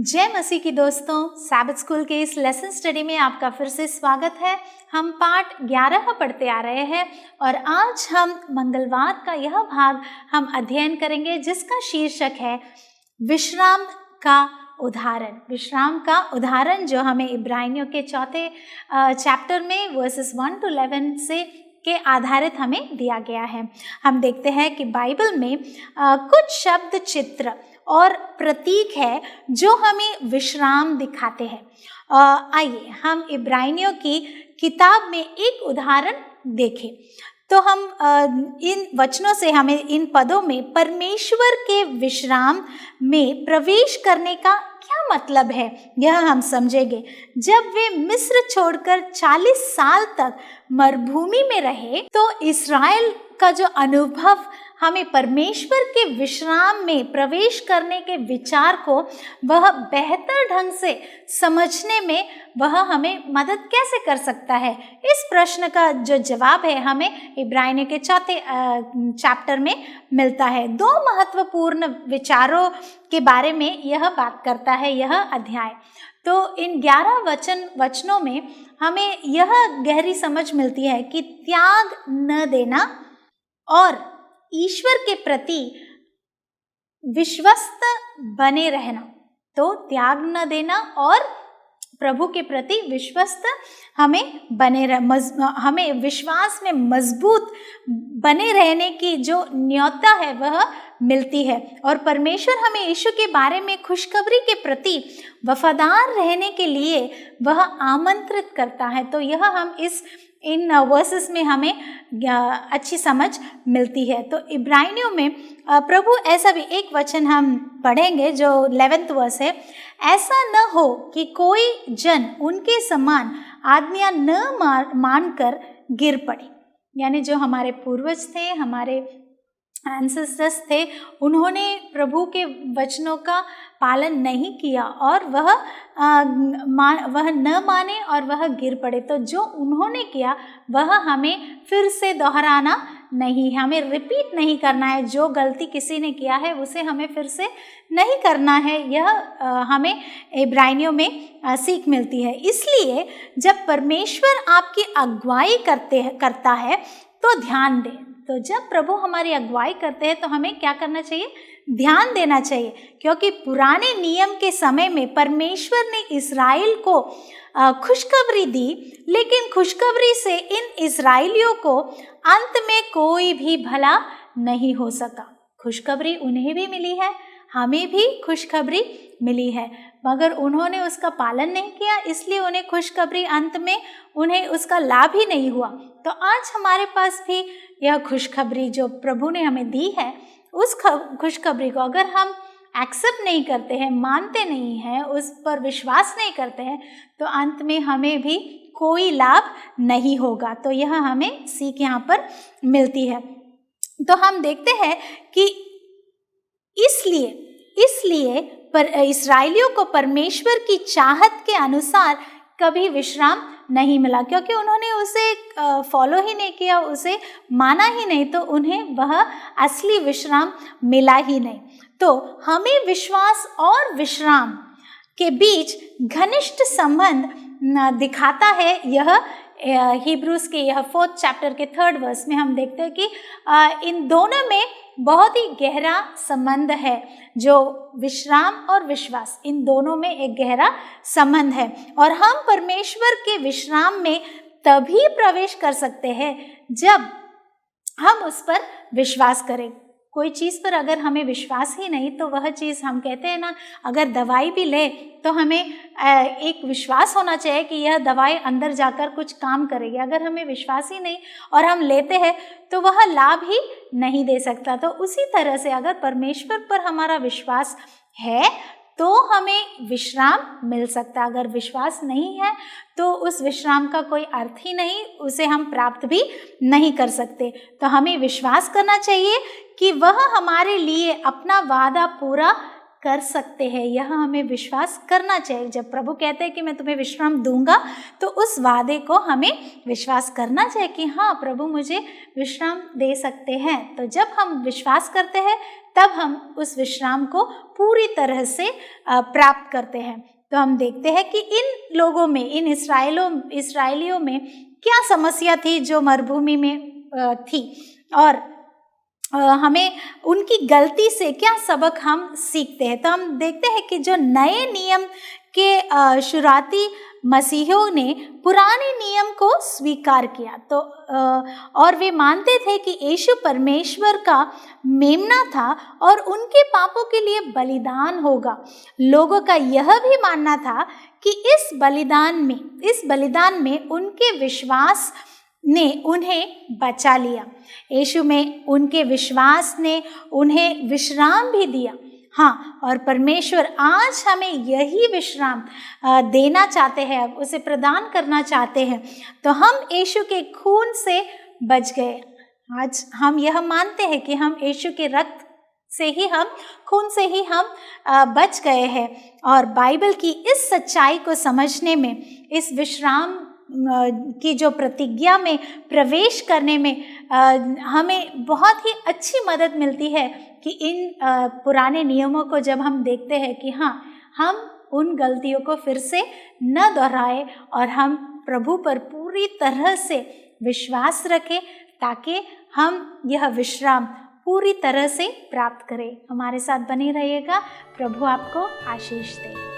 जय मसीह की दोस्तों, सैबथ स्कूल के इस लेसन स्टडी में आपका फिर से स्वागत है। हम पाठ 11 पढ़ते आ रहे हैं और आज हम मंगलवार का यह भाग हम अध्ययन करेंगे जिसका शीर्षक है विश्राम का उदाहरण। विश्राम का उदाहरण जो हमें इब्रानियों के चौथे चैप्टर में वर्सेस 1 to 11 से के आधारित हमें दिया गया है। हम देखते हैं कि बाइबल में कुछ शब्द, चित्र और प्रतीक है जो हमें विश्राम दिखाते हैं। आइए हम इब्रानियों की किताब में एक उदाहरण देखें। तो हम इन वचनों से हमें इन पदों में परमेश्वर के विश्राम में प्रवेश करने का क्या मतलब है यह हम समझेंगे। जब वे मिस्र छोड़कर 40 साल तक मरुभूमि में रहे तो इस्राएल का जो अनुभव हमें परमेश्वर के विश्राम में प्रवेश करने के विचार को वह बेहतर ढंग से समझने में वह हमें मदद कैसे कर सकता है, इस प्रश्न का जो जवाब है हमें इब्रानियों के चौथे चैप्टर में मिलता है। दो महत्वपूर्ण विचारों के बारे में यह बात करता है यह अध्याय। तो इन 11 वचनों में हमें यह गहरी समझ मिलती है कि त्याग न देना और ईश्वर के प्रति विश्वस्त बने रहना। तो त्याग न देना और प्रभु के प्रति विश्वस्त हमें विश्वास में मजबूत बने रहने की जो न्योता है वह मिलती है। और परमेश्वर हमें यीशु के बारे में खुशखबरी के प्रति वफादार रहने के लिए वह आमंत्रित करता है। तो यह हम इन वर्सेस में हमें अच्छी समझ मिलती है। तो इब्रानियों में प्रभु ऐसा भी एक वचन हम पढ़ेंगे जो 11th वर्स है, ऐसा न हो कि कोई जन उनके समान आज्ञा न मानकर गिर पड़े। यानी जो हमारे पूर्वज थे, हमारे एंसेस्टर्स थे, उन्होंने प्रभु के वचनों का पालन नहीं किया और वह न माने और वह गिर पड़े। तो जो उन्होंने किया वह हमें फिर से दोहराना नहीं है, हमें रिपीट नहीं करना है। जो गलती किसी ने किया है उसे हमें फिर से नहीं करना है। यह हमें इब्रानियों में सीख मिलती है। इसलिए जब परमेश्वर आपकी अगुवाई करता है तो ध्यान दें। तो जब प्रभु हमारी अगुवाई करते हैं तो हमें क्या करना चाहिए? ध्यान देना चाहिए, क्योंकि पुराने नियम के समय में परमेश्वर ने इस्राएल को खुशखबरी दी, लेकिन खुशखबरी से इन इस्राएलियों को अंत में कोई भी भला नहीं हो सका। खुशखबरी उन्हें भी मिली है, हमें भी खुशखबरी मिली है, मगर उन्होंने उसका पालन नहीं किया, इसलिए उन्हें खुशखबरी अंत में उन्हें उसका लाभ ही नहीं हुआ। तो आज हमारे पास भी यह खुशखबरी जो प्रभु ने हमें दी है, उस खुशखबरी को अगर हम एक्सेप्ट नहीं करते हैं, मानते नहीं हैं, उस पर विश्वास नहीं करते हैं, तो अंत में हमें भी कोई लाभ नहीं होगा। तो यह हमें सीख यहाँ पर मिलती है। तो हम देखते हैं कि इसलिए पर इस्राएलियों को परमेश्वर की चाहत के अनुसार कभी विश्राम नहीं मिला, क्योंकि उन्होंने उसे फॉलो ही नहीं किया, उसे माना ही नहीं, तो उन्हें वह असली विश्राम मिला ही नहीं। तो हमें विश्वास और विश्राम के बीच घनिष्ठ संबंध दिखाता है यह हिब्रूज के यह 4th चैप्टर के 3rd वर्स में हम देखते हैं कि इन दोनों में बहुत ही गहरा संबंध है। जो विश्राम और विश्वास, इन दोनों में एक गहरा संबंध है और हम परमेश्वर के विश्राम में तभी प्रवेश कर सकते हैं जब हम उस पर विश्वास करें। कोई चीज़ पर अगर हमें विश्वास ही नहीं तो वह चीज़, हम कहते हैं ना, अगर दवाई भी ले तो हमें एक विश्वास होना चाहिए कि यह दवाई अंदर जाकर कुछ काम करेगी। अगर हमें विश्वास ही नहीं और हम लेते हैं तो वह लाभ ही नहीं दे सकता। तो उसी तरह से अगर परमेश्वर पर हमारा विश्वास है तो हमें विश्राम मिल सकता। अगर विश्वास नहीं है तो उस विश्राम का कोई अर्थ ही नहीं, उसे हम प्राप्त भी नहीं कर सकते। तो हमें विश्वास करना चाहिए कि वह हमारे लिए अपना वादा पूरा कर सकते हैं, यह हमें विश्वास करना चाहिए। जब प्रभु कहते हैं कि मैं तुम्हें विश्राम दूंगा, तो उस वादे को हमें विश्वास करना चाहिए कि हाँ, प्रभु मुझे विश्राम दे सकते हैं। तो जब हम विश्वास करते हैं तब हम उस विश्राम को पूरी तरह से प्राप्त करते हैं। तो हम देखते हैं कि इन लोगों में, इन इस्राएलियों में क्या समस्या थी जो मरुभूमि में थी, और हमें उनकी गलती से क्या सबक हम सीखते हैं। तो हम देखते हैं कि जो नए नियम के शुरुआती मसीहियों ने पुराने नियम को स्वीकार किया, तो और वे मानते थे कि यीशु परमेश्वर का मेमना था और उनके पापों के लिए बलिदान होगा। लोगों का यह भी मानना था कि इस बलिदान में उनके विश्वास ने उन्हें बचा लिया। यीशु में उनके विश्वास ने उन्हें विश्राम भी दिया। हाँ, और परमेश्वर आज हमें यही विश्राम देना चाहते हैं, अब उसे प्रदान करना चाहते हैं। तो हम यीशु के खून से बच गए। आज हम यह मानते हैं कि हम यीशु के रक्त से ही, खून से ही हम बच गए हैं। और बाइबल की इस सच्चाई को समझने में, इस विश्राम की जो प्रतिज्ञा में प्रवेश करने में हमें बहुत ही अच्छी मदद मिलती है कि इन पुराने नियमों को जब हम देखते हैं कि हाँ, हम उन गलतियों को फिर से न दोहराए और हम प्रभु पर पूरी तरह से विश्वास रखें, ताकि हम यह विश्राम पूरी तरह से प्राप्त करें। हमारे साथ बने रहिएगा। प्रभु आपको आशीष दे।